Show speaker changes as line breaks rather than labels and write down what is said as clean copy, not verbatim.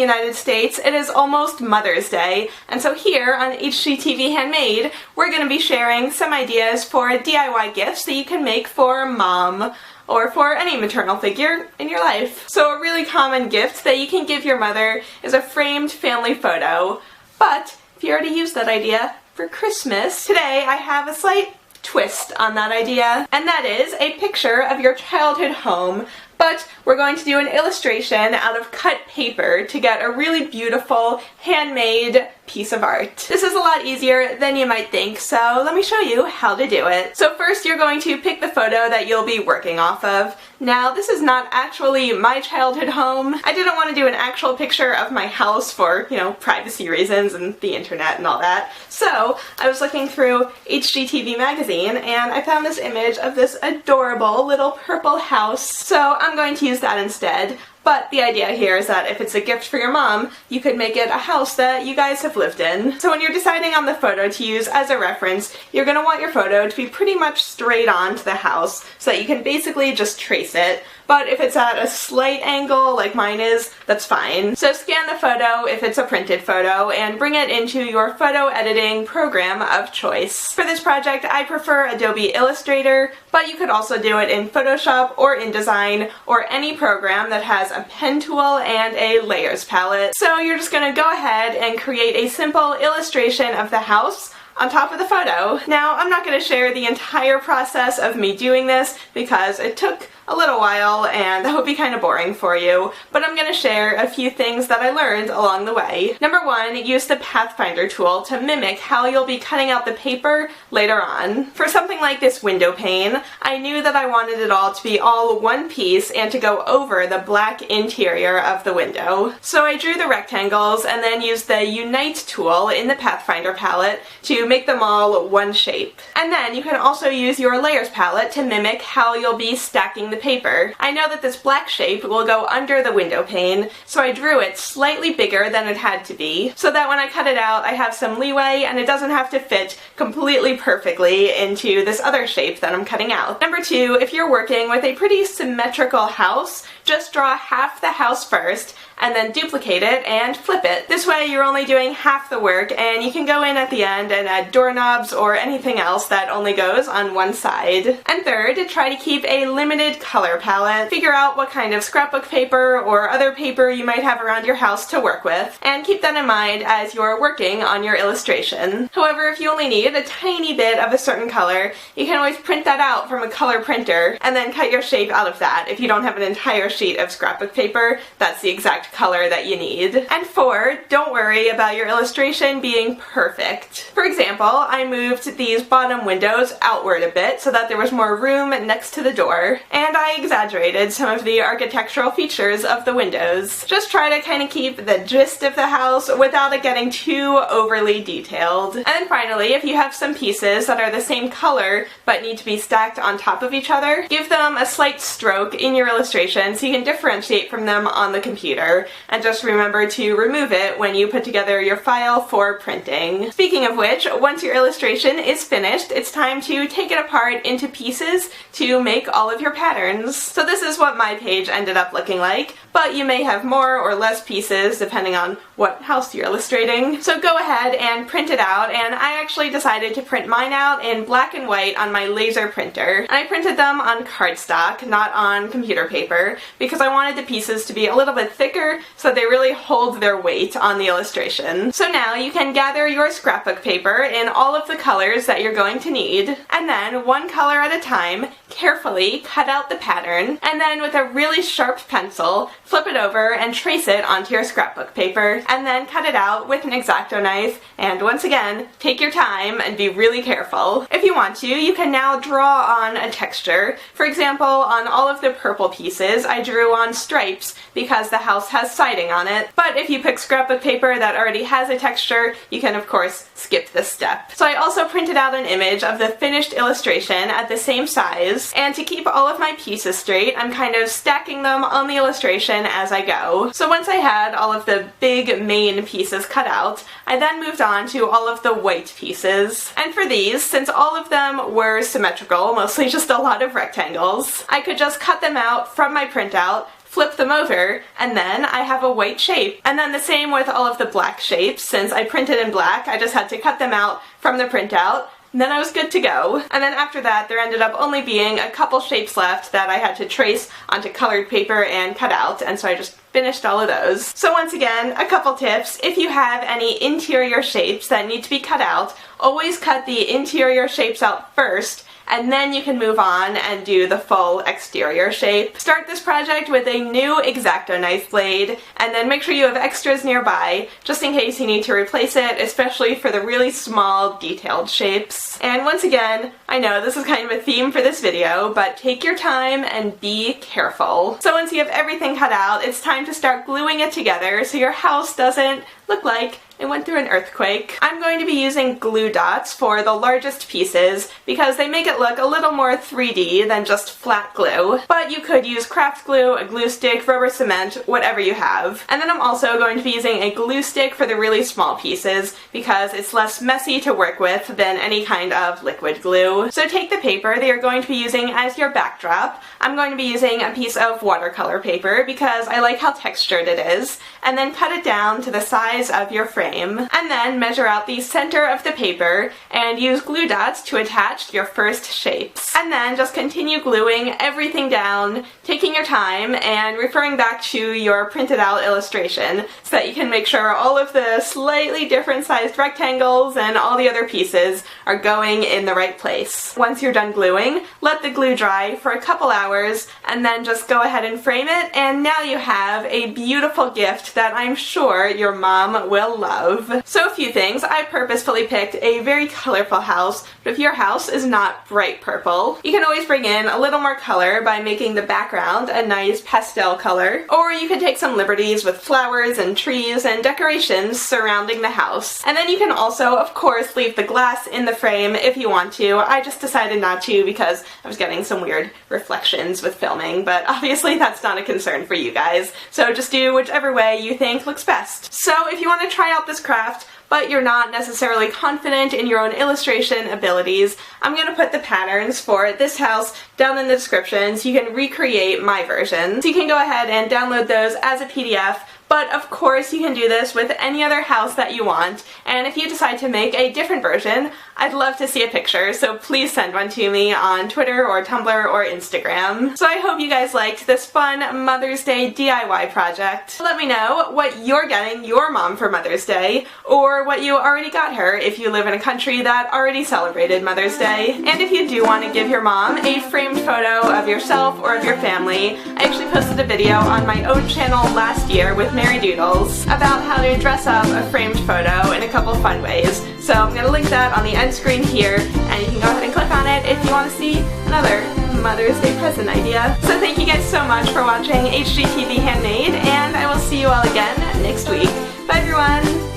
United States, it is almost Mother's Day, and so here on HGTV Handmade, we're going to be sharing some ideas for DIY gifts that you can make for Mom, or for any maternal figure in your life. So a really common gift that you can give your mother is a framed family photo, but if you already used that idea for Christmas, today I have a slight twist on that idea, and that is a picture of your childhood home, but we're going to do an illustration out of cut paper to get a really beautiful handmade piece of art. This is a lot easier than you might think, so let me show you how to do it. So first you're going to pick the photo that you'll be working off of. Now this is not actually my childhood home. I didn't want to do an actual picture of my house for, privacy reasons and the internet and all that. So I was looking through HGTV magazine and I found this image of this adorable little purple house. So I'm going to use that instead. But the idea here is that if it's a gift for your mom, you could make it a house that you guys have lived in. So when you're deciding on the photo to use as a reference, you're going to want your photo to be pretty much straight on to the house so that you can basically just trace it. But if it's at a slight angle like mine is, that's fine. So scan the photo if it's a printed photo and bring it into your photo editing program of choice. For this project, I prefer Adobe Illustrator, but you could also do it in Photoshop or InDesign or any program that has a pen tool and a layers palette. So you're just going to go ahead and create a simple illustration of the house on top of the photo. Now, I'm not going to share the entire process of me doing this because it took a little while and that would be kind of boring for you, but I'm going to share a few things that I learned along the way. Number one, use the Pathfinder tool to mimic how you'll be cutting out the paper later on. For something like this window pane, I knew that I wanted it all to be all one piece and to go over the black interior of the window. So I drew the rectangles and then used the Unite tool in the Pathfinder palette to make them all one shape. And then you can also use your layers palette to mimic how you'll be stacking the paper. I know that this black shape will go under the window pane, so I drew it slightly bigger than it had to be, so that when I cut it out I have some leeway and it doesn't have to fit completely perfectly into this other shape that I'm cutting out. Number two, if you're working with a pretty symmetrical house, just draw half the house first and then duplicate it and flip it. This way you're only doing half the work and you can go in at the end and add doorknobs or anything else that only goes on one side. And third, try to keep a limited color palette. Figure out what kind of scrapbook paper or other paper you might have around your house to work with, and keep that in mind as you're working on your illustration. However, if you only need a tiny bit of a certain color, you can always print that out from a color printer and then cut your shape out of that. If you don't have an entire sheet of scrapbook paper, that's the exact color that you need. And four, don't worry about your illustration being perfect. For example, I moved these bottom windows outward a bit so that there was more room next to the door, and I exaggerated some of the architectural features of the windows. Just try to kind of keep the gist of the house without it getting too overly detailed. And then finally, if you have some pieces that are the same color but need to be stacked on top of each other, give them a slight stroke in your illustration so you can differentiate from them on the computer, and just remember to remove it when you put together your file for printing. Speaking of which, once your illustration is finished, it's time to take it apart into pieces to make all of your patterns. So this is what my page ended up looking like, but you may have more or less pieces depending on what house you're illustrating. So go ahead and print it out, and I actually decided to print mine out in black and white on my laser printer. And I printed them on cardstock, not on computer paper, because I wanted the pieces to be a little bit thicker so they really hold their weight on the illustration. So now you can gather your scrapbook paper in all of the colors that you're going to need, and then one color at a time, carefully cut out the pattern, and then with a really sharp pencil, flip it over and trace it onto your scrapbook paper, and then cut it out with an X-Acto knife, and once again, take your time and be really careful. If you want to, you can now draw on a texture. For example, on all of the purple pieces, I drew on stripes because the house has siding on it, but if you pick scrapbook paper that already has a texture, you can of course skip this step. So I also printed out an image of the finished illustration at the same size, and to keep all of my pieces straight, I'm kind of stacking them on the illustration as I go. So once I had all of the big main pieces cut out, I then moved on to all of the white pieces. And for these, since all of them were symmetrical, mostly just a lot of rectangles, I could just cut them out from my printout, flip them over, and then I have a white shape. And then the same with all of the black shapes. Since I printed in black, I just had to cut them out from the printout. And then I was good to go. And then after that, there ended up only being a couple shapes left that I had to trace onto colored paper and cut out, and so I just finished all of those. So once again, a couple tips. If you have any interior shapes that need to be cut out, always cut the interior shapes out first, and then you can move on and do the full exterior shape. Start this project with a new X-Acto knife blade, and then make sure you have extras nearby, just in case you need to replace it, especially for the really small, detailed shapes. And once again, I know this is kind of a theme for this video, but take your time and be careful. So once you have everything cut out, it's time to start gluing it together so your house doesn't look like it went through an earthquake. I'm going to be using glue dots for the largest pieces because they make it look a little more 3D than just flat glue. But you could use craft glue, a glue stick, rubber cement, whatever you have. And then I'm also going to be using a glue stick for the really small pieces because it's less messy to work with than any kind of liquid glue. So take the paper that you're going to be using as your backdrop. I'm going to be using a piece of watercolor paper because I like how textured it is, and then cut it down to the size of your frame. And then measure out the center of the paper and use glue dots to attach your first shapes. And then just continue gluing everything down, taking your time and referring back to your printed out illustration so that you can make sure all of the slightly different sized rectangles and all the other pieces are going in the right place. Once you're done gluing, let the glue dry for a couple hours and then just go ahead and frame it, and now you have a beautiful gift that I'm sure your mom will love. So a few things. I purposefully picked a very colorful house, but if your house is not bright purple, you can always bring in a little more color by making the background a nice pastel color, or you can take some liberties with flowers and trees and decorations surrounding the house. And then you can also, of course, leave the glass in the frame if you want to. I just decided not to because I was getting some weird reflections with filming, but obviously that's not a concern for you guys, so just do whichever way you think looks best. So if you want to try out this craft, but you're not necessarily confident in your own illustration abilities, I'm going to put the patterns for this house down in the description so you can recreate my version. So you can go ahead and download those as a PDF. But of course you can do this with any other house that you want, and if you decide to make a different version, I'd love to see a picture, so please send one to me on Twitter or Tumblr or Instagram. So I hope you guys liked this fun Mother's Day DIY project. Let me know what you're getting your mom for Mother's Day, or what you already got her if you live in a country that already celebrated Mother's Day. And if you do want to give your mom a framed photo of yourself or of your family, I actually posted a video on my own channel last year with Mary Doodles about how to dress up a framed photo in a couple fun ways. So I'm going to link that on the end screen here, and you can go ahead and click on it if you want to see another Mother's Day present idea. So thank you guys so much for watching HGTV Handmade, and I will see you all again next week. Bye everyone!